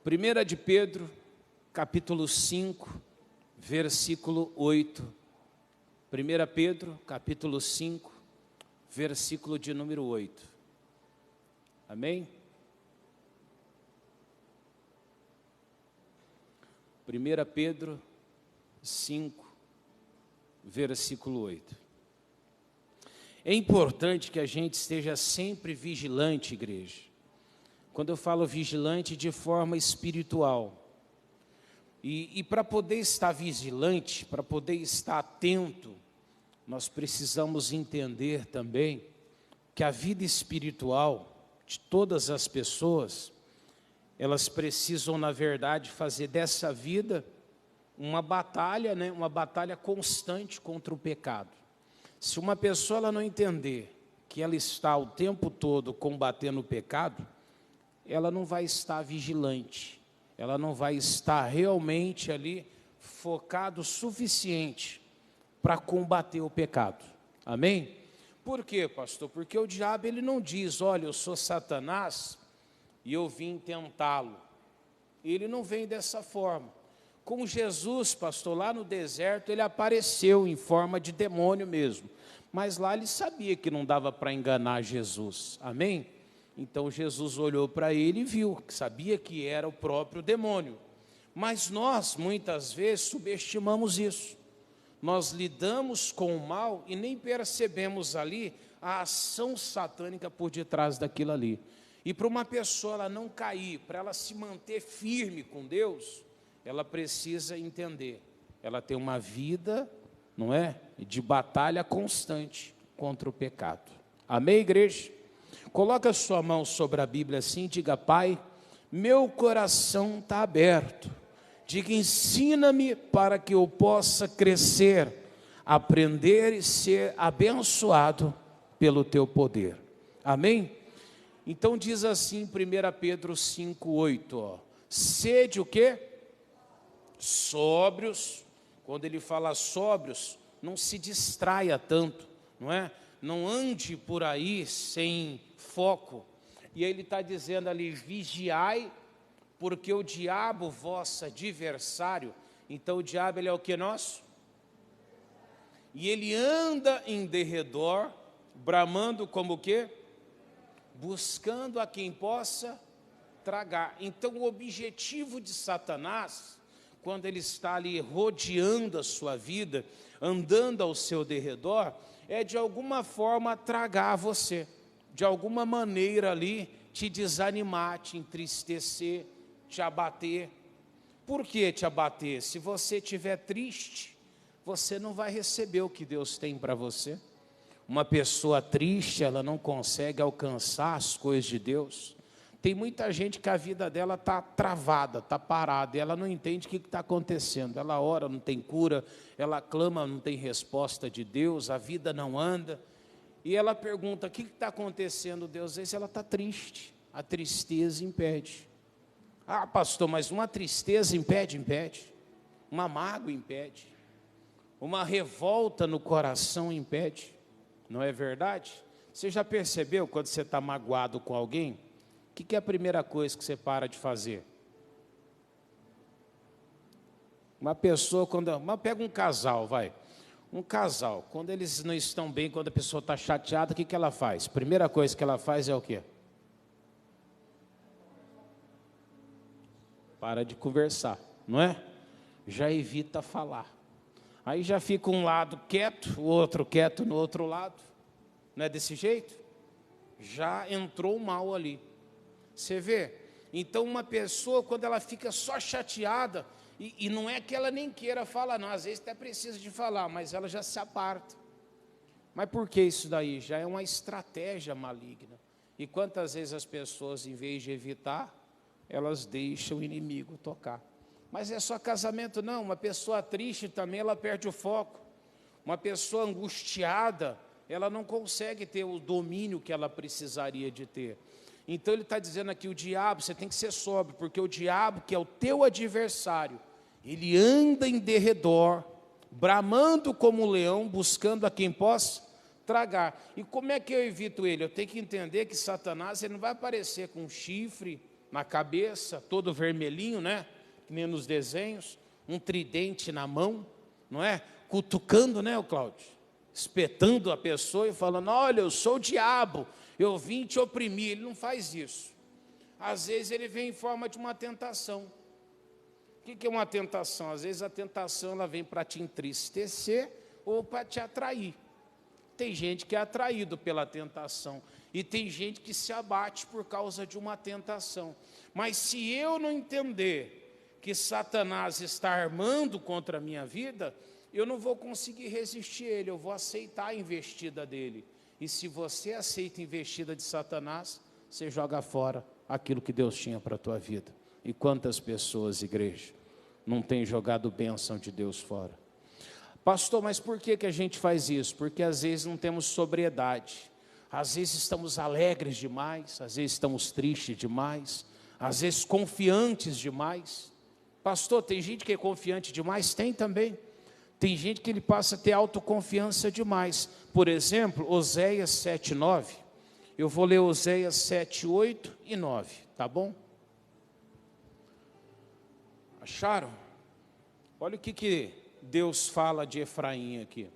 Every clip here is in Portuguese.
1 de Pedro, capítulo 5, versículo 8. 1 Pedro, capítulo 5, versículo de número 8. Amém? 1 Pedro 5, versículo 8. É importante que a gente esteja sempre vigilante, igreja. Quando eu falo vigilante, de forma espiritual. E para poder estar vigilante, para poder estar atento, nós precisamos entender também que a vida espiritual de todas as pessoas, elas precisam, na verdade, fazer dessa vida uma batalha, né? Uma batalha constante contra o pecado. Se uma pessoa ela não entender que ela está o tempo todo combatendo o pecado, ela não vai estar vigilante, ela não vai estar realmente ali focado o suficiente para combater o pecado. Amém? Por quê, pastor? Porque o diabo ele não diz, olha, eu sou Satanás e eu vim tentá-lo. Ele não vem dessa forma. Com Jesus, pastor, lá no deserto, ele apareceu em forma de demônio mesmo. Mas lá ele sabia que não dava para enganar Jesus. Amém? Então Jesus olhou para ele e viu, sabia que era o próprio demônio. Mas nós, muitas vezes, subestimamos isso. Nós lidamos com o mal e nem percebemos ali a ação satânica por detrás daquilo ali. E para uma pessoa ela não cair, para ela se manter firme com Deus, ela precisa entender. Ela tem uma vida, não é? De batalha constante contra o pecado. Amém, igreja? Coloca a sua mão sobre a Bíblia assim, diga, Pai, meu coração está aberto. Diga, ensina-me para que eu possa crescer, aprender e ser abençoado pelo Teu poder. Amém? Então diz assim, 1 Pedro 5, 8, ó, sede o quê? Sóbrios. Quando ele fala sóbrios, não se distraia tanto, não é? Não ande por aí sem foco. E ele está dizendo ali, vigiai, porque o diabo, vosso adversário, então o diabo ele é o que nosso? E ele anda em derredor, bramando como o quê? Buscando a quem possa tragar. Então o objetivo de Satanás, quando ele está ali rodeando a sua vida, andando ao seu derredor, é de alguma forma tragar você, de alguma maneira ali te desanimar, te entristecer, te abater. Por que te abater? Se você estiver triste, você não vai receber o que Deus tem para você. Uma pessoa triste, ela não consegue alcançar as coisas de Deus. Tem muita gente que a vida dela está travada, está parada, e ela não entende o que está acontecendo. Ela ora, não tem cura, ela clama, não tem resposta de Deus, a vida não anda. E ela pergunta, o que está acontecendo, Deus? Às vezes ela está triste, a tristeza impede. Ah, pastor, mas uma tristeza impede? Impede. Uma mágoa impede. Uma revolta no coração impede. Não é verdade? Você já percebeu quando você está magoado com alguém? O que é a primeira coisa que você para de fazer? Uma pessoa, pega um casal, vai. Um casal, quando eles não estão bem, quando a pessoa está chateada, o que ela faz? Primeira coisa que ela faz é o quê? Para de conversar, não é? Já evita falar. Aí já fica um lado quieto, o outro quieto no outro lado. Não é desse jeito? Já entrou o mal ali. Você vê? Então uma pessoa, quando ela fica só chateada, e não é que ela nem queira falar, não, às vezes até precisa de falar, mas ela já se aparta. Mas por que isso daí? Já é uma estratégia maligna. E quantas vezes as pessoas, em vez de evitar, elas deixam o inimigo tocar. Mas é só casamento, não. Uma pessoa triste também, ela perde o foco. Uma pessoa angustiada, ela não consegue ter o domínio que ela precisaria de ter. Então ele está dizendo aqui, o diabo, você tem que ser sóbrio, porque o diabo, que é o teu adversário, ele anda em derredor, bramando como um leão, buscando a quem possa tragar. E como é que eu evito ele? Eu tenho que entender que Satanás ele não vai aparecer com chifre, na cabeça, todo vermelhinho, né? Que nem nos desenhos, um tridente na mão, não é? Cutucando, né, o Cláudio? Espetando a pessoa e falando: olha, eu sou o diabo, eu vim te oprimir. Ele não faz isso. Às vezes ele vem em forma de uma tentação. O que é uma tentação? Às vezes a tentação ela vem para te entristecer ou para te atrair. Tem gente que é atraído pela tentação e tem gente que se abate por causa de uma tentação. Mas se eu não entender que Satanás está armando contra a minha vida, eu não vou conseguir resistir a ele, eu vou aceitar a investida dele. E se você aceita a investida de Satanás, você joga fora aquilo que Deus tinha para a tua vida. E quantas pessoas, igreja, não têm jogado bênção de Deus fora? Pastor, mas por que a gente faz isso? Porque às vezes não temos sobriedade. Às vezes estamos alegres demais, às vezes estamos tristes demais, às vezes confiantes demais. Pastor, tem gente que é confiante demais? Tem também. Tem gente que ele passa a ter autoconfiança demais. Por exemplo, Oséias 7:9. Eu vou ler Oséias 7, 8 e 9, tá bom? Acharam? Olha o que Deus fala de Efraim aqui.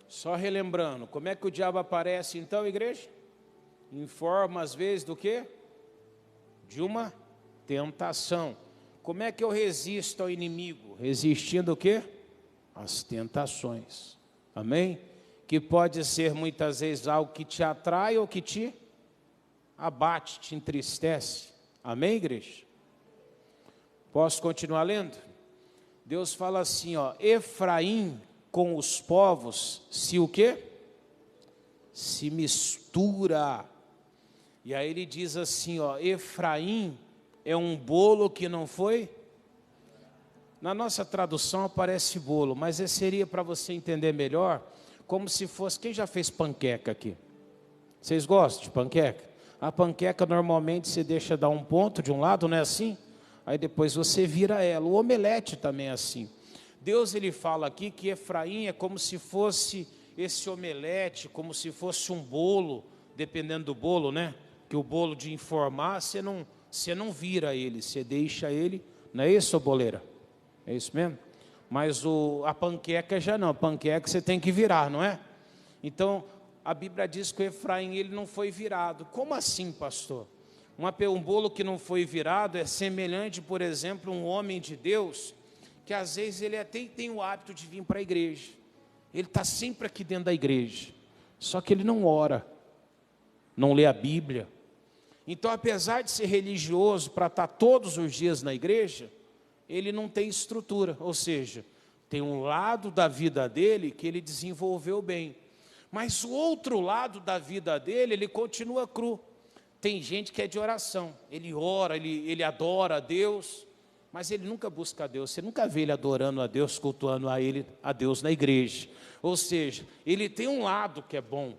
Só relembrando, como é que o diabo aparece então, igreja? Em forma, às vezes, do quê? De uma tentação. Como é que eu resisto ao inimigo? Resistindo o quê? As tentações. Amém? Que pode ser muitas vezes algo que te atrai ou que te abate, te entristece. Amém, igreja? Posso continuar lendo? Deus fala assim, ó: Efraim com os povos se o quê? Se mistura. E aí ele diz assim, ó: Efraim é um bolo que não foi. Na nossa tradução aparece bolo, mas seria para você entender melhor, como se fosse... Quem já fez panqueca aqui? Vocês gostam de panqueca? A panqueca normalmente você deixa dar um ponto de um lado, não é assim? Aí depois você vira ela. O omelete também é assim. Deus ele fala aqui que Efraim é como se fosse esse omelete, como se fosse um bolo, dependendo do bolo, né? Que o bolo de informar, você não vira ele, você deixa ele, não é isso, boleira? É isso mesmo? Mas a panqueca já não, a panqueca você tem que virar, não é? Então, a Bíblia diz que o Efraim ele não foi virado. Como assim, pastor? Um bolo que não foi virado é semelhante, por exemplo, a um homem de Deus, que às vezes ele até tem o hábito de vir para a igreja. Ele está sempre aqui dentro da igreja, só que ele não ora, não lê a Bíblia. Então, apesar de ser religioso para estar todos os dias na igreja, ele não tem estrutura, ou seja, tem um lado da vida dele que ele desenvolveu bem, mas o outro lado da vida dele, ele continua cru. Tem gente que é de oração, ele ora, ele adora a Deus, mas ele nunca busca a Deus. Você nunca vê ele adorando a Deus, cultuando a Deus na igreja. Ou seja, ele tem um lado que é bom,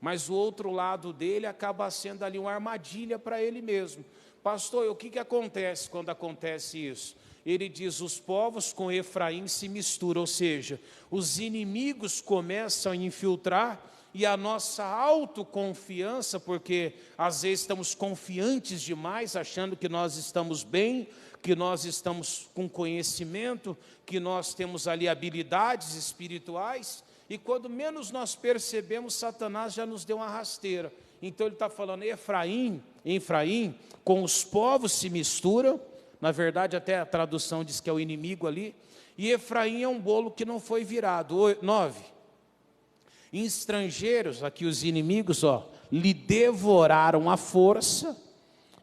mas o outro lado dele acaba sendo ali uma armadilha para ele mesmo. Pastor, o que acontece quando acontece isso? Ele diz: os povos com Efraim se misturam, ou seja, os inimigos começam a infiltrar, e a nossa autoconfiança, porque às vezes estamos confiantes demais, achando que nós estamos bem, que nós estamos com conhecimento, que nós temos ali habilidades espirituais, e quando menos nós percebemos, Satanás já nos deu uma rasteira. Então ele está falando: Efraim, com os povos se misturam. Na verdade, até a tradução diz que é o inimigo ali. E Efraim é um bolo que não foi virado. 9. Estrangeiros, aqui os inimigos, ó, lhe devoraram a força,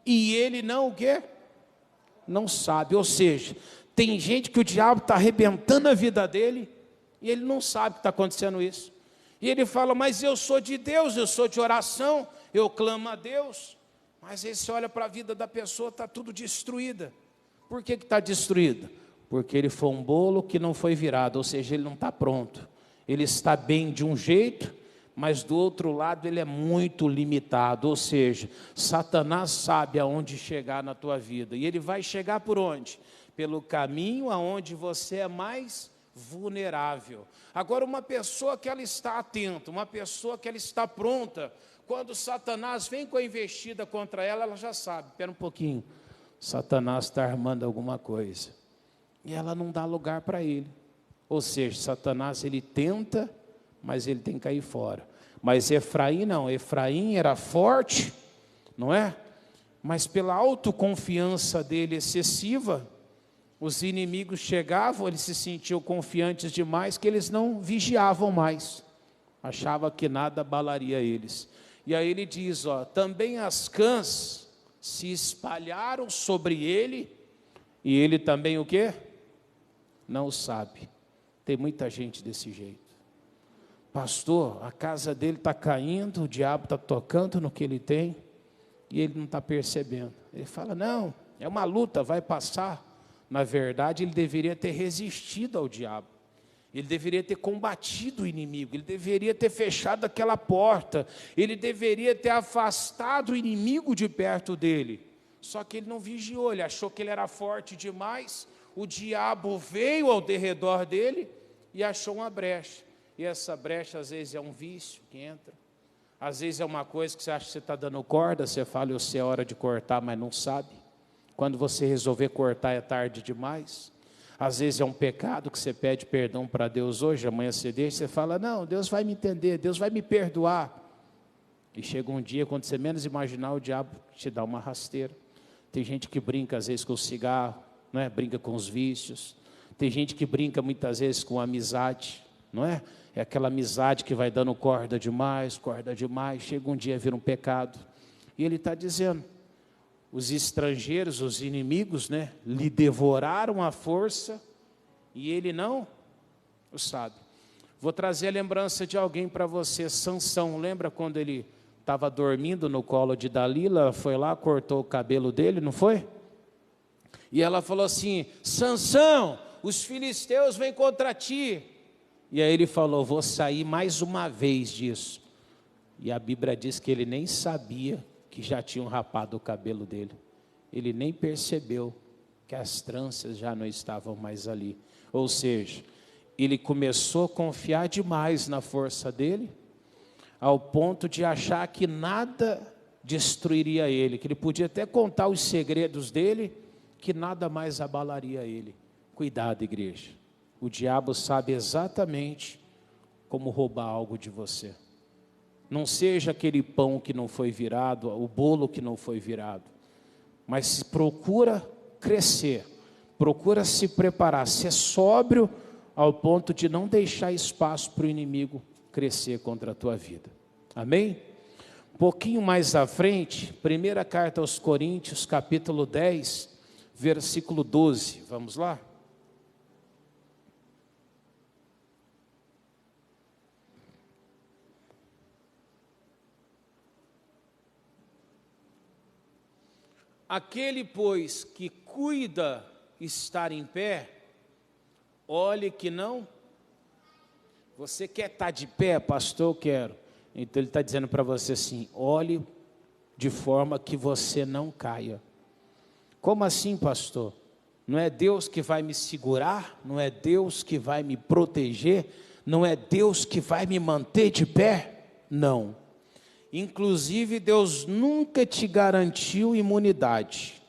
e ele não o quê? Não sabe. Ou seja, tem gente que o diabo está arrebentando a vida dele, e ele não sabe que está acontecendo isso. E ele fala: mas eu sou de Deus, eu sou de oração, eu clamo a Deus. Mas aí você olha para a vida da pessoa, está tudo destruída. Por que está destruída? Porque ele foi um bolo que não foi virado, ou seja, ele não está pronto. Ele está bem de um jeito, mas do outro lado ele é muito limitado, ou seja, Satanás sabe aonde chegar na tua vida, e ele vai chegar por onde? Pelo caminho aonde você é mais vulnerável. Agora, uma pessoa que ela está atenta, uma pessoa que ela está pronta, quando Satanás vem com a investida contra ela, ela já sabe, espera um pouquinho, Satanás está armando alguma coisa, e ela não dá lugar para ele. Ou seja, Satanás ele tenta, mas ele tem que cair fora. Mas Efraim não, Efraim era forte, não é? Mas pela autoconfiança dele excessiva, os inimigos chegavam, eles se sentiam confiantes demais, que eles não vigiavam mais, achava que nada abalaria eles. E aí ele diz, ó, também as cãs se espalharam sobre ele, e ele também o quê? Não sabe. Tem muita gente desse jeito. Pastor, a casa dele está caindo, o diabo está tocando no que ele tem, e ele não está percebendo. Ele fala, não, é uma luta, vai passar. Na verdade, ele deveria ter resistido ao diabo. Ele deveria ter combatido o inimigo, ele deveria ter fechado aquela porta, ele deveria ter afastado o inimigo de perto dele. Só que ele não vigiou, ele achou que ele era forte demais, o diabo veio ao derredor dele e achou uma brecha. E essa brecha às vezes é um vício que entra, às vezes é uma coisa que você acha que você está dando corda, você fala, eu sei a hora de cortar, mas não sabe. Quando você resolver cortar é tarde demais. Às vezes é um pecado que você pede perdão para Deus hoje, amanhã você deixa, você fala, não, Deus vai me entender, Deus vai me perdoar. E chega um dia, quando você menos imaginar, o diabo te dá uma rasteira. Tem gente que brinca às vezes com o cigarro, não é? Brinca com os vícios. Tem gente que brinca muitas vezes com a amizade, não é? É aquela amizade que vai dando corda demais, chega um dia vira um pecado. E ele está dizendo, os estrangeiros, os inimigos, né, lhe devoraram a força e ele não o sabe. Vou trazer a lembrança de alguém para você, Sansão. Lembra quando ele estava dormindo no colo de Dalila, foi lá, cortou o cabelo dele, não foi? E ela falou assim, Sansão, os filisteus vêm contra ti. E aí ele falou, vou sair mais uma vez disso. E a Bíblia diz que ele nem sabia que já tinham rapado o cabelo dele. Ele nem percebeu que as tranças já não estavam mais ali. Ou seja, ele começou a confiar demais na força dele, ao ponto de achar que nada destruiria ele, que ele podia até contar os segredos dele, que nada mais abalaria ele. Cuidado, igreja. O diabo sabe exatamente como roubar algo de você. Não seja aquele pão que não foi virado, o bolo que não foi virado, mas procura crescer, procura se preparar, ser sóbrio ao ponto de não deixar espaço para o inimigo crescer contra a tua vida. Amém? Um pouquinho mais à frente, primeira carta aos Coríntios, capítulo 10, versículo 12, vamos lá? Aquele, pois, que cuida estar em pé, olhe que não. Você quer estar de pé, pastor? Eu quero. Então ele está dizendo para você assim, olhe de forma que você não caia. Como assim, pastor? Não é Deus que vai me segurar? Não é Deus que vai me proteger? Não é Deus que vai me manter de pé? Não. Inclusive, Deus nunca te garantiu imunidade.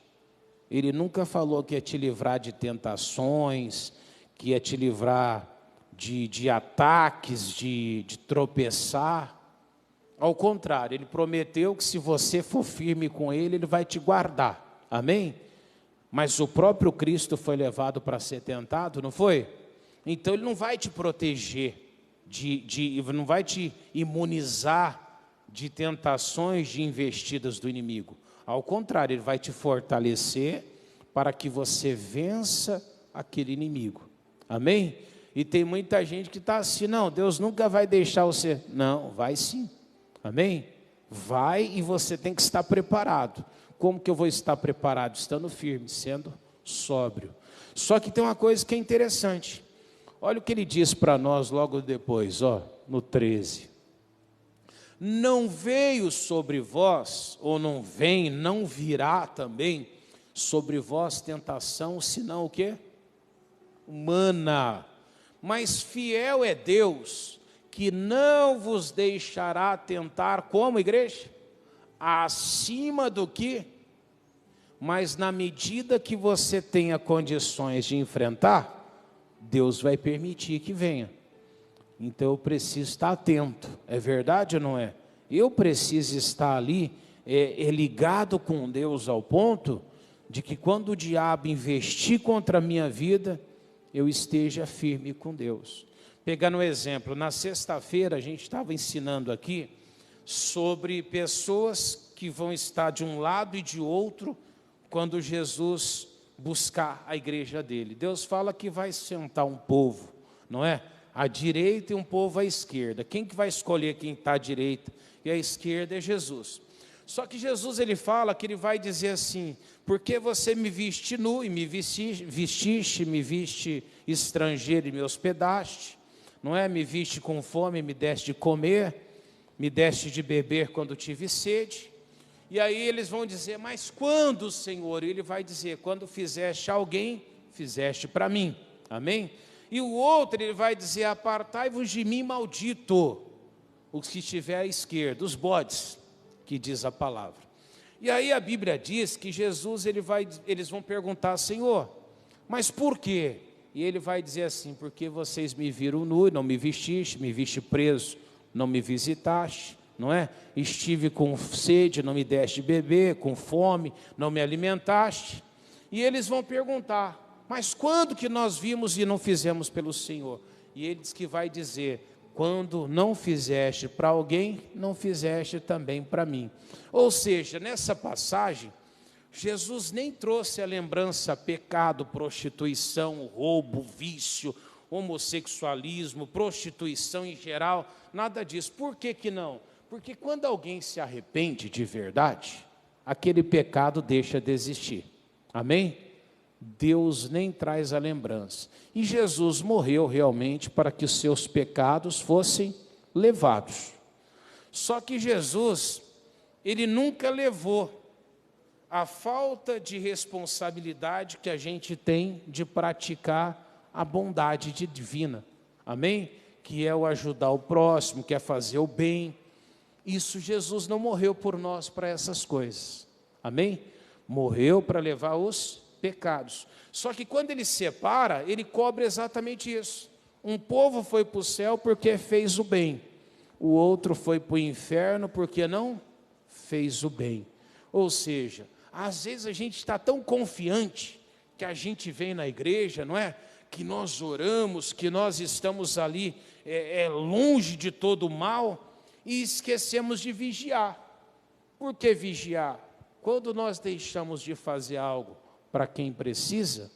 Ele nunca falou que ia te livrar de tentações, que ia te livrar de ataques, de tropeçar. Ao contrário, Ele prometeu que se você for firme com Ele, Ele vai te guardar. Amém? Mas o próprio Cristo foi levado para ser tentado, não foi? Então Ele não vai te proteger, não vai te imunizar de tentações, de investidas do inimigo. Ao contrário, ele vai te fortalecer para que você vença aquele inimigo. Amém? E tem muita gente que está assim, não, Deus nunca vai deixar você. Não, vai sim. Amém? Vai, e você tem que estar preparado. Como que eu vou estar preparado? Estando firme, sendo sóbrio. Só que tem uma coisa que é interessante. Olha o que ele diz para nós logo depois, ó, no 13. não veio sobre vós, ou não vem, não virá também sobre vós tentação, senão o quê? Humana. Mas fiel é Deus, que não vos deixará tentar, como igreja? Acima do que? Mas na medida que você tenha condições de enfrentar, Deus vai permitir que venha. Então eu preciso estar atento, é verdade ou não é? Eu preciso estar ali, ligado com Deus ao ponto de que quando o diabo investir contra a minha vida, eu esteja firme com Deus. Pegando um exemplo, na sexta-feira a gente estava ensinando aqui sobre pessoas que vão estar de um lado e de outro quando Jesus buscar a igreja dele. Deus fala que vai sentar um povo, não é? À direita e um povo à esquerda. Quem que vai escolher quem está à direita e à esquerda é Jesus. Só que Jesus, ele fala que ele vai dizer assim: porque você me viste nu e me vestiste, me viste estrangeiro e me hospedaste, não é? Me viste com fome, me deste de comer, me deste de beber quando tive sede. E aí eles vão dizer: mas quando, Senhor? E ele vai dizer: quando fizeste a alguém, fizeste para mim. Amém? E o outro, ele vai dizer: apartai-vos de mim, maldito, os que estiver à esquerda, os bodes, que diz a palavra. E aí a Bíblia diz que Jesus, eles vão perguntar: Senhor, mas por quê? E ele vai dizer assim: porque vocês me viram nu e não me vestiste, me viste preso, não me visitaste, não é? Estive com sede, não me deste de beber, com fome, não me alimentaste. E eles vão perguntar: mas quando que nós vimos e não fizemos pelo Senhor? E ele diz que vai dizer: quando não fizeste para alguém, não fizeste também para mim. Ou seja, nessa passagem, Jesus nem trouxe a lembrança pecado, prostituição, roubo, vício, homossexualismo, prostituição em geral, nada disso. Por que que não? Porque quando alguém se arrepende de verdade, aquele pecado deixa de existir. Amém? Deus nem traz a lembrança. E Jesus morreu realmente para que os seus pecados fossem levados. Só que Jesus, ele nunca levou a falta de responsabilidade que a gente tem de praticar a bondade divina. Amém? Que é o ajudar o próximo, que é fazer o bem. Isso Jesus não morreu por nós para essas coisas. Amém? Morreu para levar os pecados. Só que quando ele separa, ele cobre exatamente isso. Um povo foi para o céu porque fez o bem. O outro foi para o inferno porque não fez o bem. Ou seja, às vezes a gente está tão confiante que a gente vem na igreja, não é? Que nós oramos, que nós estamos ali longe de todo o mal e esquecemos de vigiar. Por que vigiar? Quando nós deixamos de fazer algo para quem precisa,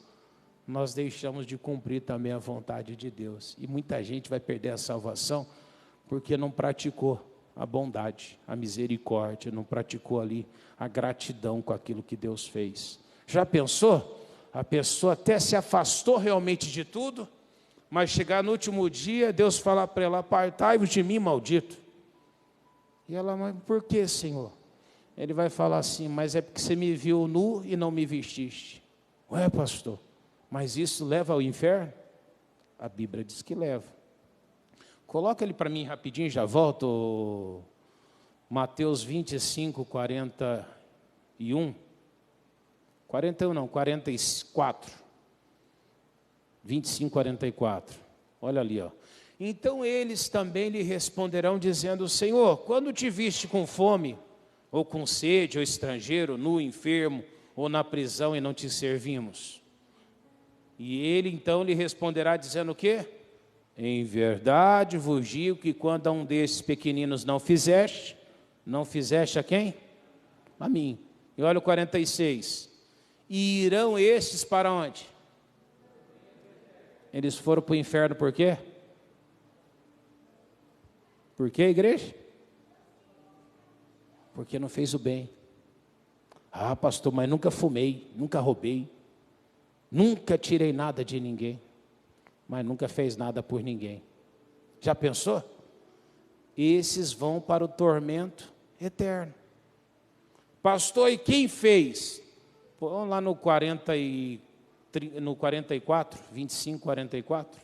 nós deixamos de cumprir também a vontade de Deus. E muita gente vai perder a salvação porque não praticou a bondade, a misericórdia, não praticou ali a gratidão com aquilo que Deus fez. Já pensou? A pessoa até se afastou realmente de tudo, mas chegar no último dia, Deus falar para ela: apartai-vos de mim, maldito. E ela: mas por que, Senhor? Ele vai falar assim: mas é porque você me viu nu e não me vestiste. Ué, pastor, mas isso leva ao inferno? A Bíblia diz que leva. Coloca ele para mim rapidinho, já volto. Mateus 25, 41. 41 não, 44. 25, 44. Olha ali, ó. Então eles também lhe responderão dizendo: Senhor, quando te viste com fome, ou com sede, ou estrangeiro, nu, enfermo, ou na prisão e não te servimos? E ele então lhe responderá dizendo o quê? Em verdade vos digo que quando a um desses pequeninos não fizeste a quem? A mim. E olha o 46. E irão estes para onde? Eles foram para o inferno por quê? Por quê, igreja? Porque não fez o bem. Ah, pastor, mas nunca fumei, nunca roubei, nunca tirei nada de ninguém, mas nunca fez nada por ninguém. Já pensou? esses vão para o tormento eterno. Pastor, e quem fez? Vamos lá no 44, 25, 44.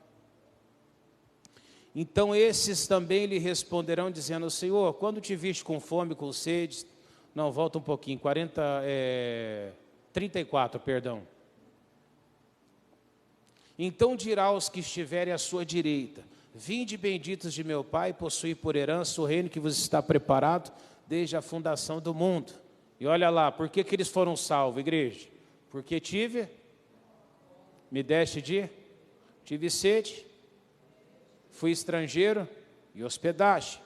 Então esses também lhe responderão, dizendo: Senhor, quando te viste com fome, com sede... Não, volta um pouquinho, 34, perdão. Então dirá aos que estiverem à sua direita: vinde benditos de meu Pai, possuí por herança o reino que vos está preparado desde a fundação do mundo. E olha lá, por que eles foram salvos, igreja? Porque me deste tive sede, fui estrangeiro e hospedaste,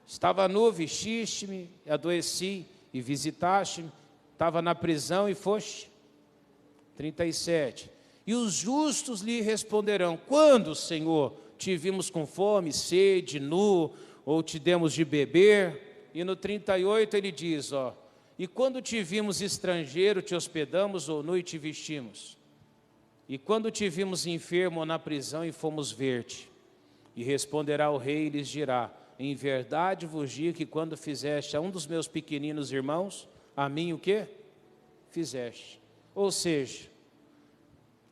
estava nu, vestiste-me, adoeci e visitaste-me, estava na prisão e foste. 37. E os justos lhe responderão: quando, Senhor, te vimos com fome, sede, nu, ou te demos de beber? E no 38 ele diz, e quando te vimos estrangeiro, te hospedamos, ou nu e te vestimos? E quando te vimos enfermo ou na prisão e fomos ver-te? E responderá o rei e lhes dirá: em verdade vos digo que quando fizeste a um dos meus pequeninos irmãos, a mim o quê? Fizeste. Ou seja,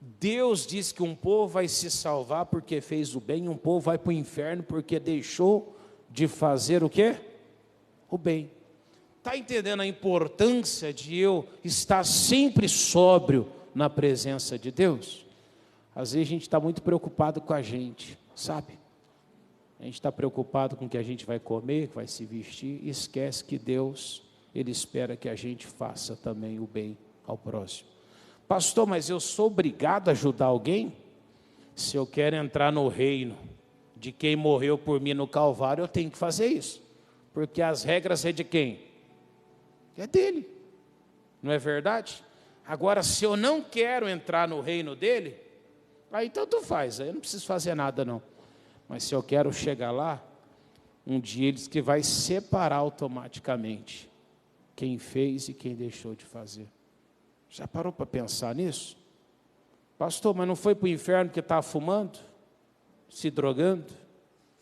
Deus diz que um povo vai se salvar porque fez o bem, um povo vai para o inferno porque deixou de fazer o quê? O bem. Está entendendo a importância de eu estar sempre sóbrio na presença de Deus? Às vezes a gente está muito preocupado com a gente, sabe? A gente está preocupado com o que a gente vai comer, que vai se vestir, e esquece que Deus, Ele espera que a gente faça também o bem ao próximo. Pastor, mas eu sou obrigado a ajudar alguém? Se eu quero entrar no reino de quem morreu por mim no Calvário, eu tenho que fazer isso. Porque as regras é de quem? É dele. Não é verdade? Agora, se eu não quero entrar no reino dele, aí tanto faz, aí eu não preciso fazer nada não. Mas se eu quero chegar lá, um dia ele diz que vai separar automaticamente quem fez e quem deixou de fazer. Já parou para pensar nisso? Pastor, mas não foi para o inferno porque estava fumando, se drogando,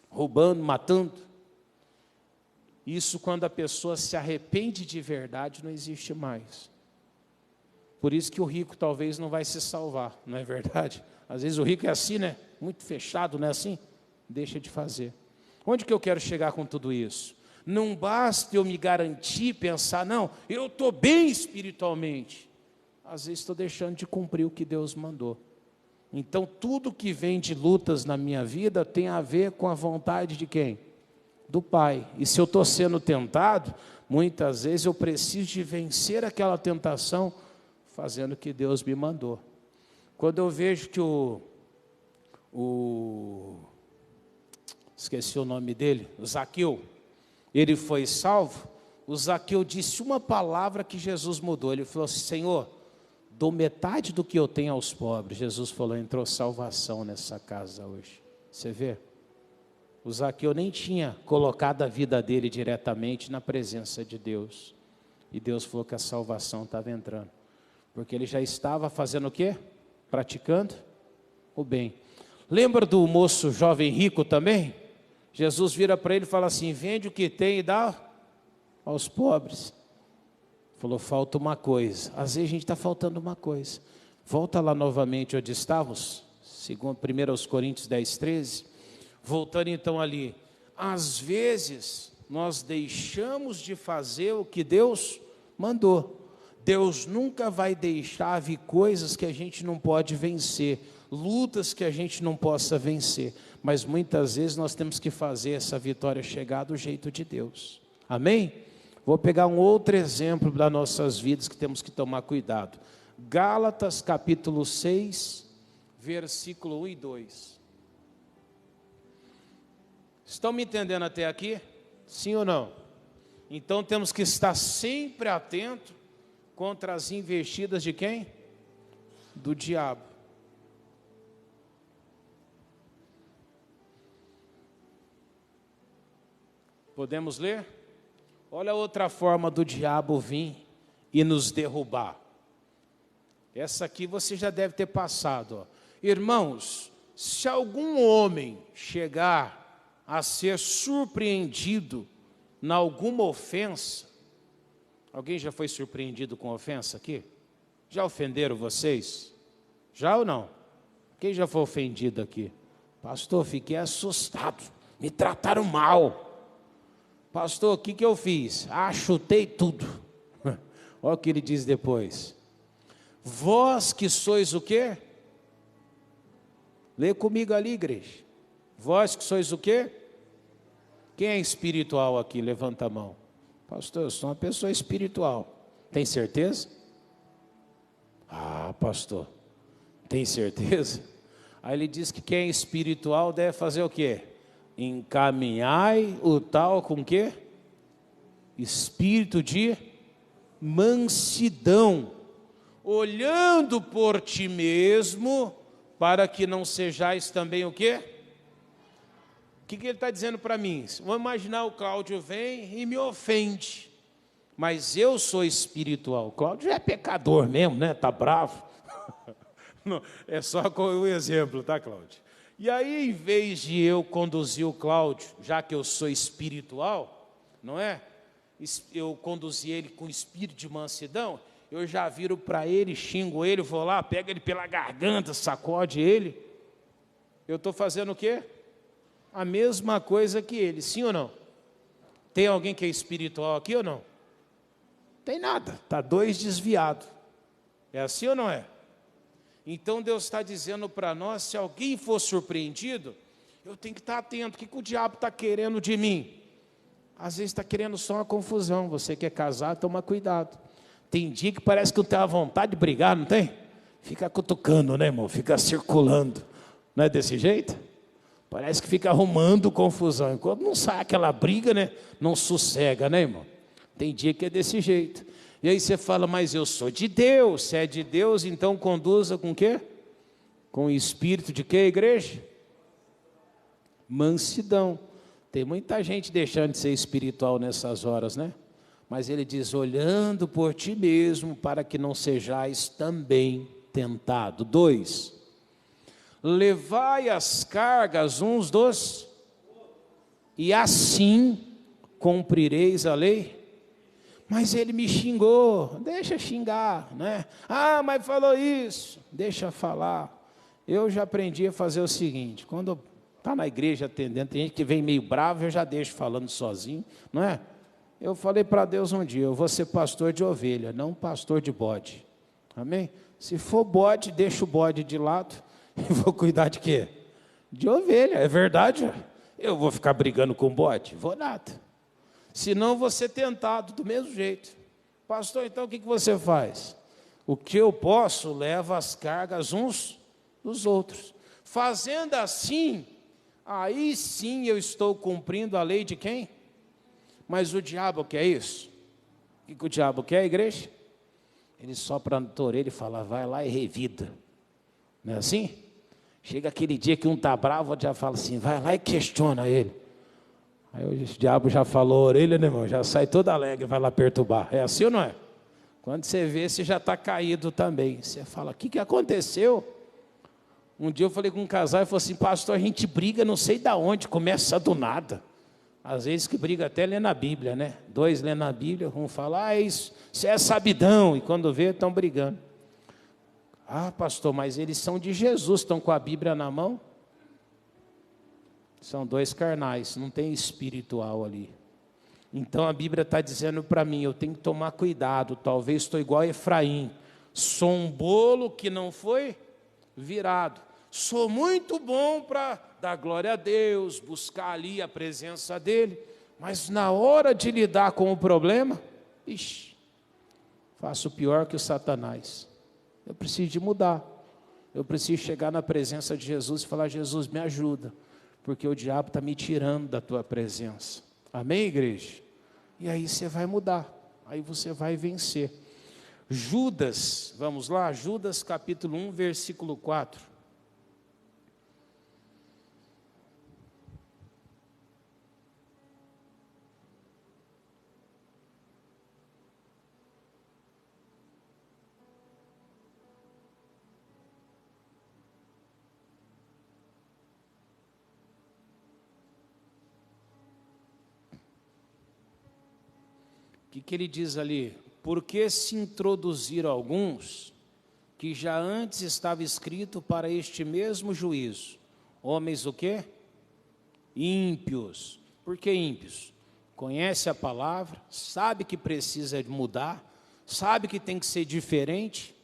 roubando, matando? Isso, quando a pessoa se arrepende de verdade, não existe mais. Por isso que o rico talvez não vai se salvar, não é verdade? Às vezes o rico é assim, né? Muito fechado, não é assim? Deixa de fazer. Onde que eu quero chegar com tudo isso? Não basta eu me garantir, pensar, não, eu estou bem espiritualmente. Às vezes estou deixando de cumprir o que Deus mandou. Então tudo que vem de lutas na minha vida tem a ver com a vontade de quem? Do Pai. E se eu estou sendo tentado, muitas vezes eu preciso de vencer aquela tentação fazendo o que Deus me mandou. Quando eu vejo que esqueci o nome dele, o Zaqueu, ele foi salvo, o Zaqueu disse uma palavra que Jesus mudou. Ele falou assim: Senhor, dou metade do que eu tenho aos pobres. Jesus falou: entrou salvação nessa casa hoje. Você vê? O Zaqueu nem tinha colocado a vida dele diretamente na presença de Deus. E Deus falou que a salvação estava entrando. Porque ele já estava fazendo o quê? Praticando o bem. Lembra do moço jovem rico também? Jesus vira para ele e fala assim: vende o que tem e dá aos pobres. Falou: falta uma coisa. Às vezes a gente está faltando uma coisa. Volta lá novamente onde estávamos, 1 Coríntios 10, 13. Voltando então ali. Às vezes nós deixamos de fazer o que Deus mandou. Deus nunca vai deixar vir coisas que a gente não pode vencer, lutas que a gente não possa vencer, mas muitas vezes nós temos que fazer essa vitória chegar do jeito de Deus. Amém? Vou pegar um outro exemplo das nossas vidas que temos que tomar cuidado. Gálatas capítulo 6, versículo 1 e 2. Estão me entendendo até aqui? Sim ou não? Então temos que estar sempre atento contra as investidas de quem? Do diabo. Podemos ler? Olha outra forma do diabo vir e nos derrubar. Essa aqui você já deve ter passado. Irmãos, se algum homem chegar a ser surpreendido em alguma ofensa. Alguém já foi surpreendido com ofensa aqui? Já ofenderam vocês? Já ou não? Quem já foi ofendido aqui? Pastor, fiquei assustado, me trataram mal. Pastor, o que eu fiz? Chutei tudo. Olha o que ele diz depois. Vós que sois o quê? Lê comigo ali, igreja. Vós que sois o quê? Quem é espiritual aqui? Levanta a mão. Pastor, eu sou uma pessoa espiritual. Tem certeza? Pastor, tem certeza? Aí ele diz que quem é espiritual deve fazer o quê? Encaminhai o tal com o quê? Espírito de mansidão, olhando por ti mesmo, para que não sejais também o quê? O que ele está dizendo para mim? Vamos imaginar, o Cláudio vem e me ofende, mas eu sou espiritual. O Cláudio é pecador mesmo, né? Está bravo. Não, é só com o exemplo, tá, Cláudio? E aí, em vez de eu conduzir o Cláudio, já que eu sou espiritual, não é? Eu conduzi ele com espírito de mansidão, eu já viro para ele, xingo ele, vou lá, pego ele pela garganta, sacode ele. Eu estou fazendo o quê? A mesma coisa que ele, sim ou não? Tem alguém que é espiritual aqui ou não? Tem nada, está dois desviados. É assim ou não é? Então Deus está dizendo para nós, se alguém for surpreendido, eu tenho que estar atento. O que o diabo está querendo de mim? Às vezes está querendo só uma confusão. Você que é casado, toma cuidado. Tem dia que parece que não tem a vontade de brigar, não tem? Fica cutucando, né, irmão? Fica circulando. Não é desse jeito? Parece que fica arrumando confusão. Enquanto não sai aquela briga, né? Não sossega, né, irmão? Tem dia que é desse jeito. E aí você fala, mas eu sou de Deus. Se é de Deus, então conduza com o quê? Com o espírito de quê, igreja? Mansidão. Tem muita gente deixando de ser espiritual nessas horas, né? Mas ele diz, olhando por ti mesmo, para que não sejais também tentado. 2. Levai as cargas uns dos, e assim cumprireis a lei. Mas ele me xingou, deixa xingar, né? Mas falou isso, deixa falar. Eu já aprendi a fazer o seguinte, quando está na igreja atendendo, tem gente que vem meio bravo, eu já deixo falando sozinho, não é? Eu falei para Deus um dia, eu vou ser pastor de ovelha, não pastor de bode. Amém? Se for bode, deixa o bode de lado e vou cuidar de quê? De ovelha, é verdade? Eu vou ficar brigando com bode? Vou nada. Senão vou ser tentado do mesmo jeito. Pastor, então o que você faz? O que eu posso, leva as cargas uns dos outros. Fazendo assim, aí sim eu estou cumprindo a lei de quem? Mas o diabo quer isso? O que o diabo quer, igreja? Ele sopra na tua orelha e fala, vai lá e revida. Não é assim? Chega aquele dia que um está bravo, já fala assim, vai lá e questiona ele. Aí o diabo já falou a orelha, né, irmão? Já sai todo alegre, vai lá perturbar. É assim ou não é? Quando você vê, você já está caído também. Você fala, o que aconteceu? Um dia eu falei com um casal e falou assim, pastor, a gente briga não sei de onde, começa do nada. Às vezes que briga até lendo a Bíblia, né? 2 lendo a Bíblia, um fala, isso é sabidão. E quando vê, estão brigando. Pastor, mas eles são de Jesus, estão com a Bíblia na mão? São 2 carnais, não tem espiritual ali. Então a Bíblia está dizendo para mim, eu tenho que tomar cuidado, talvez estou igual a Efraim. Sou um bolo que não foi virado. Sou muito bom para dar glória a Deus, buscar ali a presença dEle. Mas na hora de lidar com o problema, faço pior que o Satanás. Eu preciso de mudar. Eu preciso chegar na presença de Jesus e falar, Jesus, me ajuda. Porque o diabo está me tirando da tua presença. Amém, igreja? E aí você vai mudar. Aí você vai vencer. Judas, vamos lá? Judas capítulo 1, versículo 4. que ele diz ali? Porque se introduziram alguns que já antes estava escrito para este mesmo juízo. Homens o quê? Ímpios. Por que ímpios? Conhece a palavra, sabe que precisa mudar, sabe que tem que ser diferente,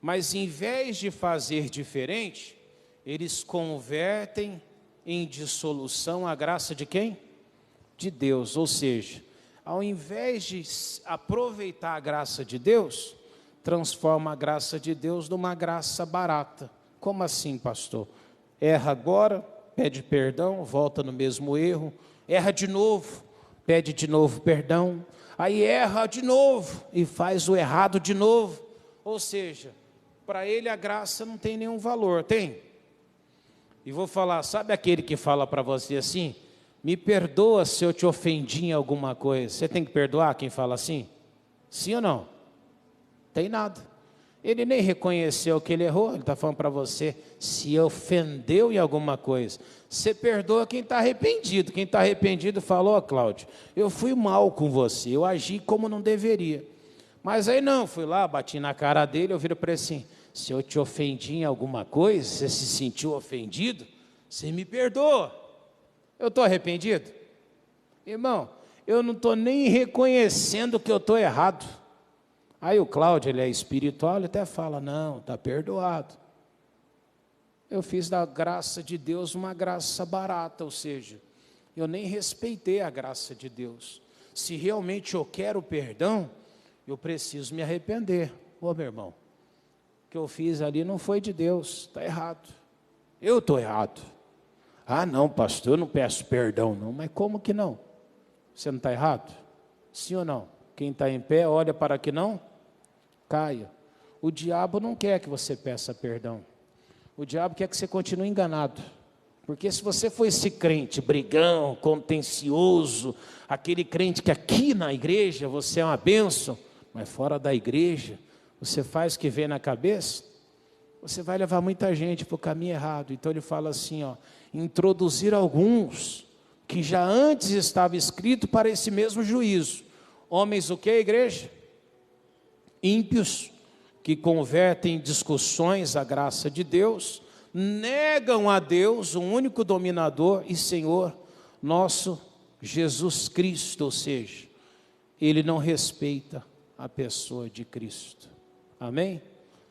mas em vez de fazer diferente, eles convertem em dissolução a graça de quem? De Deus. Ou seja, ao invés de aproveitar a graça de Deus, transforma a graça de Deus numa graça barata. Como assim, pastor? Erra agora, pede perdão, volta no mesmo erro, erra de novo, pede de novo perdão, aí erra de novo e faz o errado de novo. Ou seja, para ele a graça não tem nenhum valor, tem? E vou falar, sabe aquele que fala para você assim, me perdoa se eu te ofendi em alguma coisa. Você tem que perdoar quem fala assim? Sim ou não? Tem nada. Ele nem reconheceu que ele errou, ele está falando para você, se ofendeu em alguma coisa. Você perdoa quem está arrependido. Quem está arrependido falou, ó Cláudio, eu fui mal com você, eu agi como não deveria. Mas aí não, fui lá, bati na cara dele, eu viro para ele assim, se eu te ofendi em alguma coisa, você se sentiu ofendido, você me perdoa. Eu estou arrependido? Irmão, eu não estou nem reconhecendo que eu estou errado. Aí o Cláudio, ele é espiritual, ele até fala, não, está perdoado. Eu fiz da graça de Deus uma graça barata, ou seja, eu nem respeitei a graça de Deus. Se realmente eu quero perdão, eu preciso me arrepender. Ô meu irmão, o que eu fiz ali não foi de Deus, está errado. Eu estou errado. Ah não, pastor, eu não peço perdão não, mas como que não? Você não está errado? Sim ou não? Quem está em pé, olha para que não caia. O diabo não quer que você peça perdão. O diabo quer que você continue enganado. Porque se você for esse crente brigão, contencioso, aquele crente que aqui na igreja você é uma bênção, mas fora da igreja você faz o que vem na cabeça, você vai levar muita gente para o caminho errado. Então ele fala assim, ó, introduzir alguns que já antes estava escrito para esse mesmo juízo. Homens o que, igreja? Ímpios, que convertem em discussões a graça de Deus, negam a Deus, o único dominador e Senhor, nosso Jesus Cristo, ou seja, ele não respeita a pessoa de Cristo. Amém?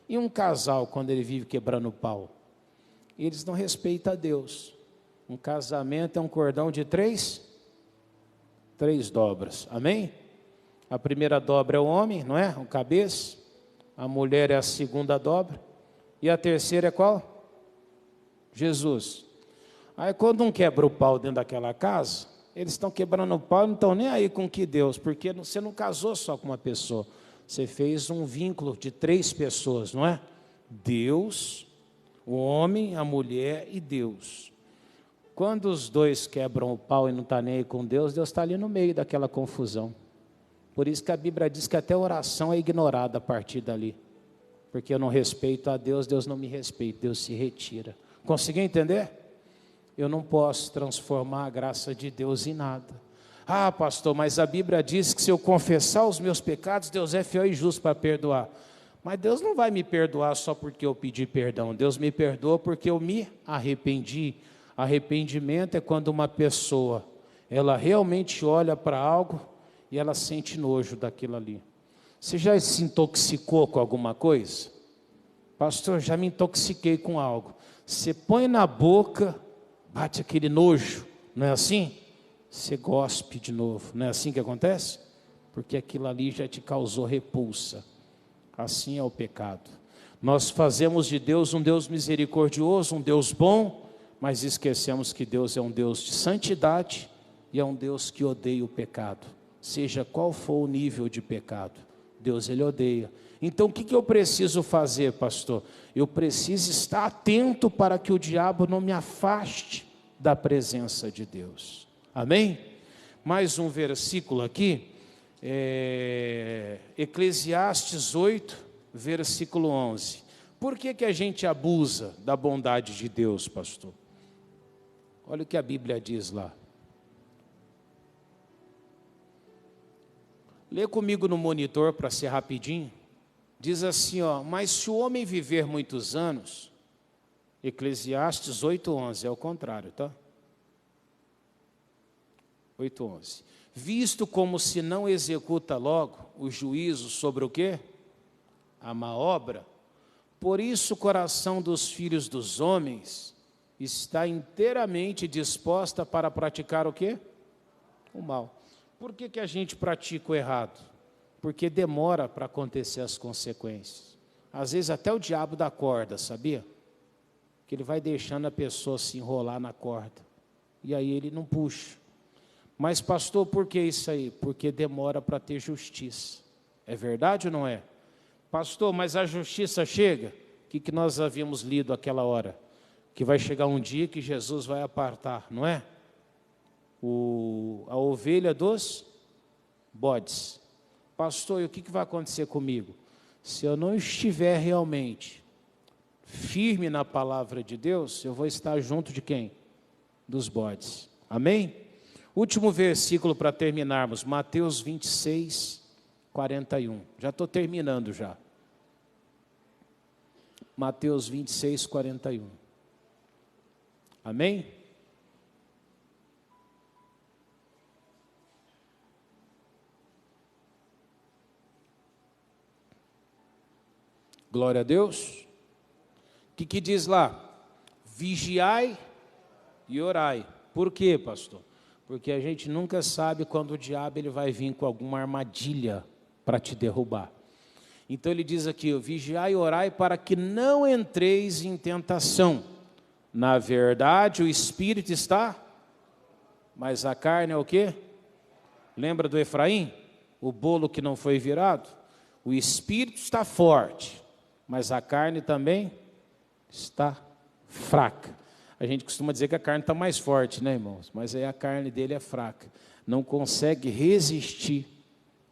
E um casal, quando ele vive quebrando pau, eles não respeitam a Deus. Um casamento é um cordão de três dobras. Amém? A primeira dobra é o homem, não é? O cabeça. A mulher é a segunda dobra. E a terceira é qual? Jesus. Aí quando um quebra o pau dentro daquela casa, eles estão quebrando o pau e não estão nem aí com que Deus, porque você não casou só com uma pessoa. Você fez um vínculo de 3 pessoas, não é? Deus, o homem, a mulher e Deus. Quando os dois quebram o pau e não estão nem aí com Deus, Deus está ali no meio daquela confusão. Por isso que a Bíblia diz que até a oração é ignorada a partir dali. Porque eu não respeito a Deus, Deus não me respeita, Deus se retira. Conseguiu entender? Eu não posso transformar a graça de Deus em nada. Ah, pastor, mas a Bíblia diz que se eu confessar os meus pecados, Deus é fiel e justo para perdoar. Mas Deus não vai me perdoar só porque eu pedi perdão. Deus me perdoa porque eu me arrependi. Arrependimento é quando uma pessoa, ela realmente olha para algo e ela sente nojo daquilo ali. Você já se intoxicou com alguma coisa? Pastor, já me intoxiquei com algo. Você põe na boca, bate aquele nojo, não é assim? Você gospe de novo, não é assim que acontece? Porque aquilo ali já te causou repulsa. Assim é o pecado. Nós fazemos de Deus um Deus misericordioso, um Deus bom, mas esquecemos que Deus é um Deus de santidade e é um Deus que odeia o pecado. Seja qual for o nível de pecado, Deus ele odeia. Então o que eu preciso fazer, pastor? Eu preciso estar atento para que o diabo não me afaste da presença de Deus. Amém? Mais um versículo aqui, Eclesiastes 8, versículo 11. Por que a gente abusa da bondade de Deus, pastor? Olha o que a Bíblia diz lá. Lê comigo no monitor para ser rapidinho. Diz assim, ó, mas se o homem viver muitos anos, Eclesiastes 8:11, é o contrário, tá? 8:11. Visto como se não executa logo o juízo sobre o quê? A má obra. Por isso o coração dos filhos dos homens está inteiramente disposta para praticar o quê? O mal. Por que a gente pratica o errado? Porque demora para acontecer as consequências. Às vezes até o diabo dá corda, sabia? Que ele vai deixando a pessoa se enrolar na corda. E aí ele não puxa. Mas pastor, por que isso aí? Porque demora para ter justiça. É verdade ou não é? Pastor, mas a justiça chega? O que nós havíamos lido aquela hora? Que vai chegar um dia que Jesus vai apartar, não é? A ovelha dos bodes. Pastor, e o que vai acontecer comigo? Se eu não estiver realmente firme na palavra de Deus, eu vou estar junto de quem? Dos bodes. Amém? Último versículo para terminarmos, Mateus 26:41. Já estou terminando já. Mateus 26:41. Amém? Glória a Deus. O que diz lá? Vigiai e orai. Por quê, pastor? Porque a gente nunca sabe quando o diabo ele vai vir com alguma armadilha para te derrubar. Então ele diz aqui, vigiai e orai para que não entreis em tentação. Na verdade, o espírito está, mas a carne é o quê? Lembra do Efraim? O bolo que não foi virado? O espírito está forte, mas a carne também está fraca. A gente costuma dizer que a carne está mais forte, né, irmãos? Mas aí a carne dele é fraca. Não consegue resistir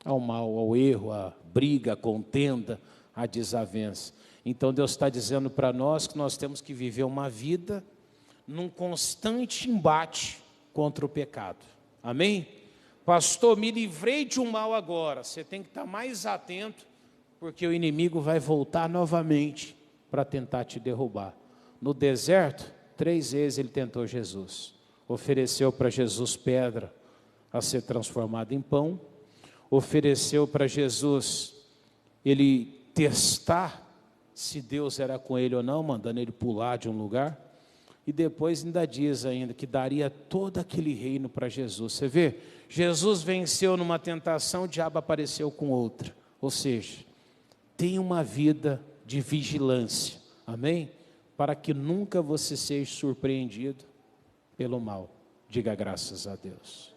ao mal, ao erro, à briga, à contenda, à desavença. Então Deus está dizendo para nós que nós temos que viver uma vida num constante embate contra o pecado. Amém? Pastor, me livrei de um mal agora. Você tem que estar mais atento, porque o inimigo vai voltar novamente para tentar te derrubar. No deserto, 3 vezes ele tentou Jesus. Ofereceu para Jesus pedra a ser transformada em pão. Ofereceu para Jesus ele testar se Deus era com ele ou não, mandando ele pular de um lugar. E depois ainda diz ainda que daria todo aquele reino para Jesus. Você vê? Jesus venceu numa tentação, o diabo apareceu com outra. Ou seja, tenha uma vida de vigilância. Amém? Para que nunca você seja surpreendido pelo mal. Diga graças a Deus.